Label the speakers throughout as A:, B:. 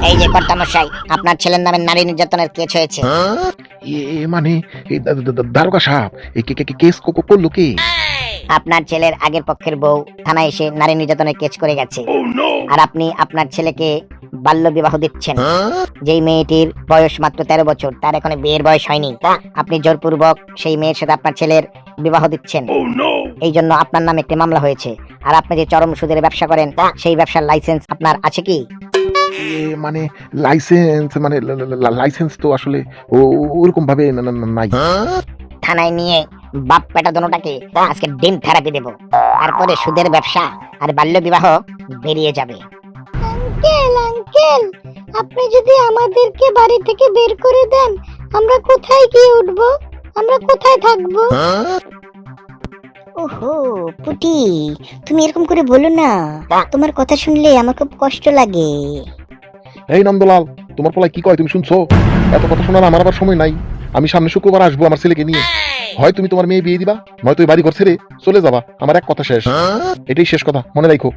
A: এই যে কর্তামশাই, আপনার ছেলের নামে নারী নির্যাতনের কেস হয়েছে।
B: মানে দারোগা সাহেব, কেস করলো কে?
A: আপনার ছেলের আগের পক্ষের বউ থানায় এসে নারী নির্যাতনের কেস করে গেছে। আর আপনি আপনার ছেলেকে বাল্য বিবাহ দিচ্ছেন। যেই মেয়েটির বয়স মাত্র 13 বছর, তার এখনো বিয়ের বয়স হয়নি, আপনি জোরপূর্বক সেই মেয়ের সাথে আপনার ছেলের বিবাহ দিচ্ছেন। এই জন্য আপনার নামে একটি মামলা হয়েছে। আর আপনি যে চরম সুদের ব্যবসা করেন, সেই ব্যবসার লাইসেন্স আপনার আছে কি?
B: মানে লাইসেন্স তো আসলে ওরকম ভাবে নাই।
A: থানায় নিয়ে বাপ পেটা দোনোটাকে আজকে ডিম থেরাপি দেব, তারপরে সুদের ব্যবসা আর বাল্য বিবাহ বেরিয়ে যাবে।
C: আঙ্কেল আঙ্কেল, আপনি যদি আমাদেরকে বাড়ি থেকে বের করে দেন, আমরা কোথায় গিয়ে উঠবো? আমরা কোথায় থাকবো?
D: ওহো পুটি, তুমি এরকম করে বলো না। তোমার কথা শুনলে আমার খুব কষ্ট লাগে।
B: এই নন্দলাল, তোমার পলায় কি কয় তুমি শুনছো? এত কথা শোনার আমার আবার সময় নাই। আমি সামনে শুক্রবার আসবো আমার ছেলেকে নিয়ে। হয় তুমি তোমার মেয়ে বিয়ে দিবা, নয়তো এই বাড়ি ঘর ছেড়ে চলে যাবা। আমার এক কথা শেষ, এটাই শেষ কথা, মনে রাখো।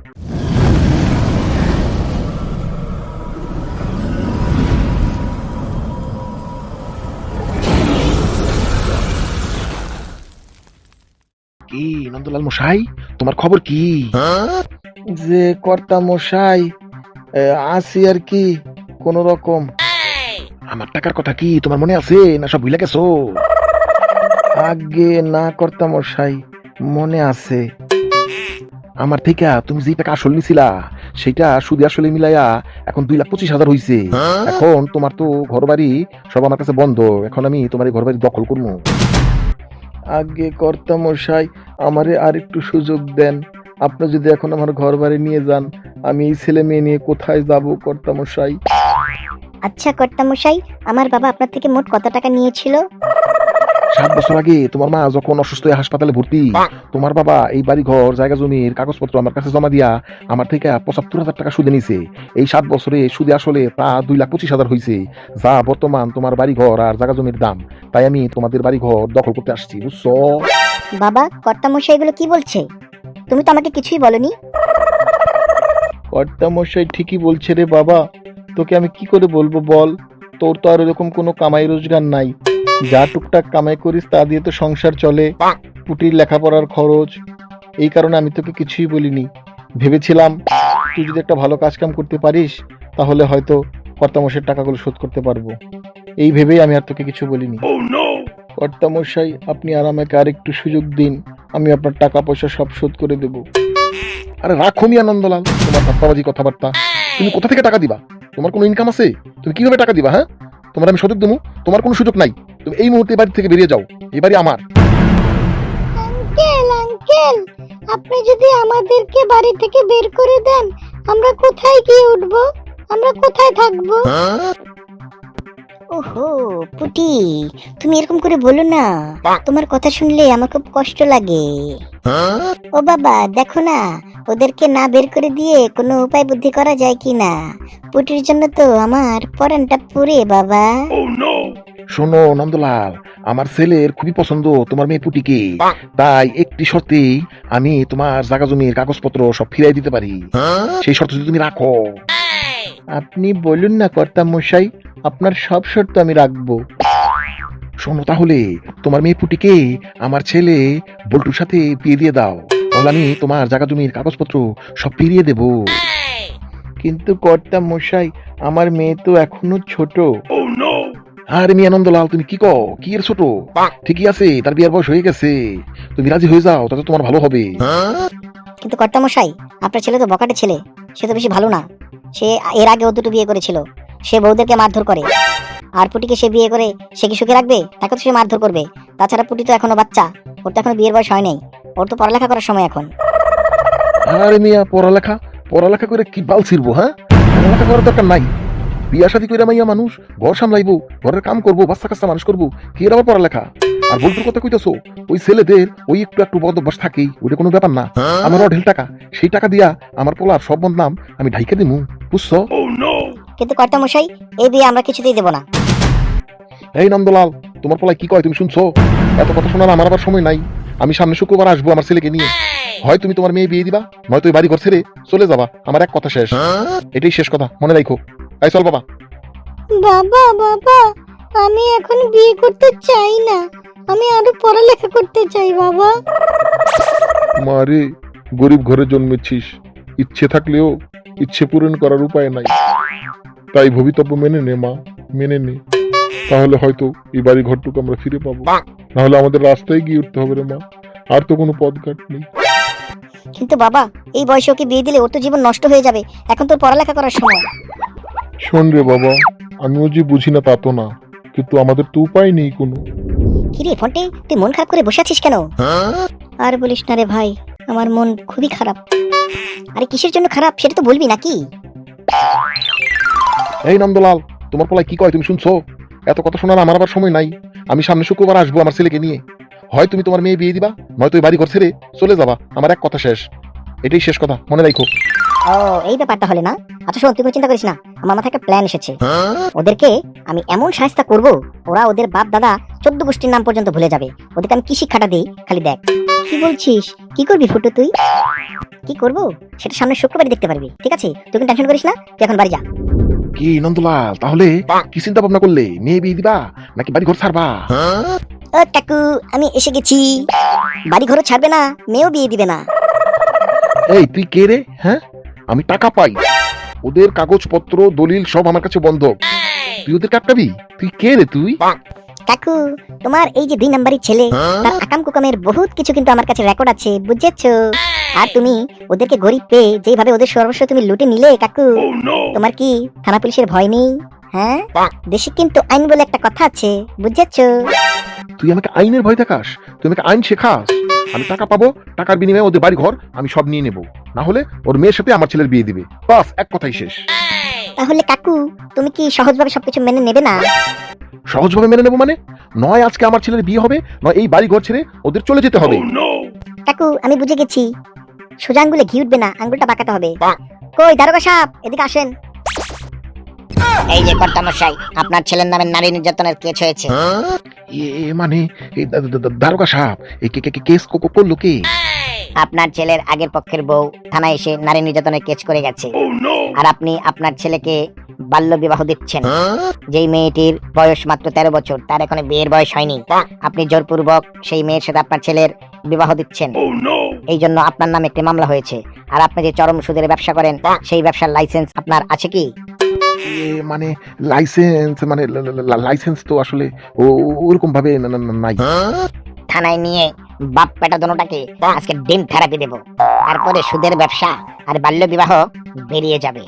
B: কি নন্দলাল মশাই, তোমার খবর কি?
E: যে কর্তা মশাই, আসি আর কি কোন রকম।
B: আমার টাকার কথা কি তোমার মনে আছে না সব ভুলে গেছো?
E: আগে না কর্তা মশাই, মনে আছে।
B: আমার থেকে তুমি যে টাকা আসল নিছিলা, সেটা সুদে আসলে মিলাইয়া এখন 2,25,000 হইছে। এখন তোমার তো ঘর বাড়ি সব আমার কাছে বন্ধ। এখন আমি তোমার এই ঘর বাড়ি দখল করবো।
E: আগে কর্তা মশাই, আমারে আর একটু সুযোগ দেন। আপনি যদি এখন আমার ঘর বাড়ি নিয়ে যান, আমি এই ছেলে মেয়ে নিয়ে কোথায় যাব কর্তা মশাই?
D: আচ্ছা কর্তামশাই, আমার বাবা আপনার থেকে মোট কত টাকা নিয়েছিল?
B: 7 বছর আগে তোমার মা যখন অসুস্থ হয়ে হাসপাতালে ভর্তি, তোমার বাবা এই বাড়ি ঘর জায়গা জমির কাগজপত্র আমার কাছে জমা দিয়া আমার থেকে 75,000 টাকা সুদে নিছে। এই 7 বছরে সুদে আসলে তা 2,25,000 হয়েছে, যা বর্তমান তোমার বাড়ি ঘর আর জায়গা জমির দাম। তাই আমি তোমাদের বাড়ি ঘর দখল করতে আসছি, বুঝছো?
D: বাবা, কর্তামশাই এগুলো কি বলছে? তুমি তো আমাকে কিছুই বলনি।
E: কর্তা মশাই ঠিকই বলছে রে বাবা, তোকে আমি কি করে বলবো বল? তোর তো আর এরকম কোনো কামাই রোজগার নাই। যা টুকটাক কামাই করিস তা দিয়ে তো সংসার চলে, পুটির লেখাপড়ার খরচ। এই কারণে আমি তোকে কিছুই বলিনি। ভেবেছিলাম তুই যদি একটা ভালো কাজ কাম করতে পারিস, তাহলে হয়তো কর্তামশাইয়ের টাকাগুলো শোধ করতে পারবো। এই ভেবেই আমি আর তোকে কিছু বলিনি। কর্তামশাই, আপনি আর আমাকে আর একটু সুযোগ দিন, আমি আপনার টাকা পয়সা সব শোধ করে দেব।
B: আরে রাখো মিয়া নন্দলাল তোমার ধাপ্পাবাজি কথাবার্তা। তুমি কোথা থেকে টাকা দিবা? তোমার কোনো ইনকাম আছে? তুমি কিভাবে টাকা দিবা? হ্যাঁ, তোমার আমি সুযোগ দেবো? তোমার কোনো সুযোগ নাই। তুমি এই মুহূর্তে বাড়ি থেকে বেরিয়ে যাও, এই বাড়ি আমার।
C: আঙ্কেল আঙ্কেল, আপনি যদি আমাদেরকে বাড়ি থেকে বের করে দেন, আমরা কোথায় গিয়ে উঠবো? আমরা কোথায় থাকবো?
D: ওহো পুটি, তুমি এরকম করে বলো না। তোমার কথা শুনলে আমার খুব কষ্ট লাগে। ও বাবা, দেখো না, ওদেরকে না বের করে দিয়ে কোনো উপায় বুদ্ধি করা যায় কি না। পুটির জন্য তো আমার পরানটা পুড়ে বাবা।
B: শোনো নন্দলাল, আমার ছেলের খুবই পছন্দ তোমার মেয়ে পুটিকে। তাই একটি শর্তেই আমি তোমার জায়গা জমির কাগজপত্র সব ফিরাই দিতে পারি। সেই শর্ত যদি তুমি রাখো।
E: আপনি বলুন না কর্তা মশাই, আপনার সব শর্ত আমি রাখবো।
B: শোনো তাহলে, তোমার মেয়ে পুটিকে আমার ছেলে বল্টুর সাথে বিয়ে দিয়ে দাও, তাহলে আমি তোমার জায়গা জমির কাগজপত্র সব ফিরিয়ে দেব।
E: কিন্তু কর্তা মশাই, আমার মেয়ে তো এখনো ছোট।
B: আরে মিয়া নন্দলাল, তুমি কি কও? কি এর ছোট? ঠিকই আছে, তার বিয়ের বয়স হয়ে গেছে। তুমি রাজি হয়ে যাও, তাতে তোমার ভালো হবে।
D: কিন্তু কর্তামশাই, আপনার ছেলে তো বকাটে ছেলে, সে তো বেশি ভালো না। সে এর আগেও দুটো বিয়ে করেছিল। সে বউদেরকে মারধর করে। আর পুটিকে সে বিয়ে করে সে কি সুখে রাখবে? তাকে তো সে মারধর করবে। তাছাড়া পুটি তো এখনো বাচ্চা, ওর তো এখনো বিয়ের বয়স হয় নাই। ওর তো পড়ালেখা করার সময় এখন।
B: আরে মিয়া, পড়ালেখা পড়ালেখা করে কি বাল ছিড়বো? হ্যাঁ, পড়ালেখা করার দরকার নাই। বিয়া শাদী করে মাইয়া মানুষ ঘর সামলাইবো, ঘরের কাম করবো, বাচ্চা কাচ্চা মানুষ করবো, কি এর আবার পড়ালেখা? আর বল্টুর কথা কইতাছো, ওই ছেলেদের ওই একটু একটু বদ অভ্যাস থাকেই, ওইটা কোনো ব্যাপার না। আমার অঢেল টাকা, সেই টাকা দিয়া আমার পোলার সব বদনাম আমি ঢাইকে দিমু, বুঝছো?
D: কিন্তু কর্তামশাই, এই বিয়ে আমরা কিছুতেই দেবো না।
B: এই নন্দলাল, তোমার পোলায় কি কয় তুমি শুনছো? এত কথা শোনার আমার আবার সময় নাই। আমি সামনে শুক্রবার আসবো আমার ছেলেকে নিয়ে। হয় তুমি তোমার মেয়ে বিয়ে দিবা, নয়তো এই বাড়ি ঘর ছেড়ে চলে যাবা। আমার এক কথা শেষ, এটাই শেষ কথা, মনে রাখো। এই চল বাবা।
C: বাবা বাবা, আমি এখন বিয়ে করতে চাই না, আমি আরো পড়ালেখা করতে চাই বাবা।
B: মারে, গরিব ঘরে জন্মেছিস, ইচ্ছে থাকলেও ইচ্ছে পূরণ করার উপায় নাই। তাই ভবিতব্য মেনে নে মা, মেনে নে। তাহলে হয়তো এই বাড়ি ঘরটুকু আমরা ফিরে পাবো, নাহলে আমাদের রাস্তায় গিয়ে উঠতে হবে রে মা। আর তো কোনো পথঘাট নেই।
D: কিন্তু বাবা, এই বয়সে ওকে বিয়ে দিলে ওর তো জীবন নষ্ট হয়ে যাবে। এখন তোর পড়ালেখা করার সময়।
B: শোন রে বাবা, আমিও যে বুঝি না তা তো না, কিন্তু আমাদের তো উপায় নেই কোনো।
D: কিরে ফন্টে, তুই মন খারাপ করে বসে আছিস কেন? আর বলিস না রে ভাই, আমার মন খুবই খারাপ। আরে কিসের জন্য খারাপ সেটা তো বলবি নাকি?
B: এই নন্দলাল, তোমার পোলায় কি কয় তুমি শুনছো? এত কথা শোনার আমার আবার সময় নাই। আমি সামনে শুক্রবার আসবো আমার ছেলেকে নিয়ে। হয় তুমি তোমার মেয়ে বিয়ে দিবা, নয়তো এই বাড়ি ঘর ছেড়ে চলে যাবা। আমার এক কথা শেষ, এটাই শেষ কথা, মনে রাখো।
D: ও এই ব্যাপারটা হলে না। আচ্ছা শোন, তুই কোনো চিন্তা করিস না, আমার মাথায় একটা প্ল্যান এসেছে। ওদেরকে আমি এমন শায়েস্তা করব, ওরা ওদের বাপ দাদা 14 গোষ্ঠীর নাম পর্যন্ত ভুলে যাবে। ওদেরকে আমি কি শিক্ষাটা দিই খালি দেখ। কি বলছিস? কি করবি ফুটু তুই? কি করব সেটা সামনে শুক্রবারই দেখতে পারবি, ঠিক আছে? তুই কোনো টেনশন করিস না, তুই এখন বাড়ি যা।
B: কি নন্দলাল, তাহলে কি চিন্তা ভাবনা করলে? মেয়ে বিয়ে দিবা নাকি বাড়ি ঘর ছাড়বা?
D: ও কাকু, আমি এসে গেছি। বাড়ি ঘরও ছাড়বে না, মেয়েও বিয়ে দিবে না।
B: এই তুই কে রে? হ্যাঁ, আমি টাকা পাই, ওদের কাগজপত্র দলিল সব আমার কাছে বন্ধক, তুই ওদের কাটকাবি? তুই কে রে তুই?
D: কাকু, তোমার এই যে 2 নাম্বারই ছেলে, তার আকাম কুকামের বহুত কিছু কিন্তু আমার কাছে রেকর্ড আছে, বুঝেছো? আর তুমি ওদেরকে গরিব পেয়ে যেভাবে ওদের সর্বস্ব তুমি লুটে নিলে কাকু, তোমার কি থানা পুলিশের ভয় নেই? হ্যাঁ, দেশে কিন্তু আইন বলে একটা কথা আছে, বুঝেছো?
B: তুই আমাকে আইনের ভয় দেখাস? তুই আমাকে আইন শেখাস? আমি টাকা পাবো, টাকার বিনিময়ে ওদের বাড়ি ঘর আমি সব নিয়ে নেব, না হলে ওর মেয়ের সাথে আমার ছেলের বিয়ে দিবে। বাস, এক কথাই শেষ।
D: তাহলে কাকু, তুমি কি সহজভাবে সবকিছু মেনে নেবে না?
B: সহজভাবে মেনে নেবো মানে? নয় আজকে আমার ছেলের বিয়ে হবে, নয় এই বাড়ি ঘর ছেড়ে ওদের চলে যেতে হবে।
D: কাকু, আমি বুঝে গেছি, সোজা আঙ্গুলে ঘি উঠবে না, আঙ্গুলটা বাঁকাতে হবে। কই দারোগা সাহেব, এদিকে আসেন।
A: এই যে কর্তামশাই, আপনার ছেলের নামে নারী নির্যাতনের কেস হয়েছে।
B: মানে এই দারোগা সাহেব, এই কেস করলো কে?
A: আপনার ছেলের আগের পক্ষের বউ থানায় এসে নারী নির্যাতনের কেস করে গেছে। আর আপনি আপনার ছেলেকে বাল্য বিবাহ দিচ্ছেন। যেই মেয়েটির বয়স মাত্র 13 বছর, তার এখনো বিয়ের বয়স হয়নি। আপনি জোরপূর্বক সেই মেয়ের সাথে আপনার ছেলের বিবাহ দিচ্ছেন। এই জন্য আপনার নামে একটি মামলা হয়েছে। আর আপনি যে চরম সুদের ব্যবসা করেন, সেই ব্যবসার লাইসেন্স আপনার আছে কি?
B: মানে লাইসেন্স তো আসলে ওরকম ভাবে নাই।
A: থানায় নিয়ে বাপ পেটা দোনোটাকে আজকে ডিম থেরাপি দেব, তারপরে সুদের ব্যবসা আর বাল্য বিবাহ বেরিয়ে যাবে।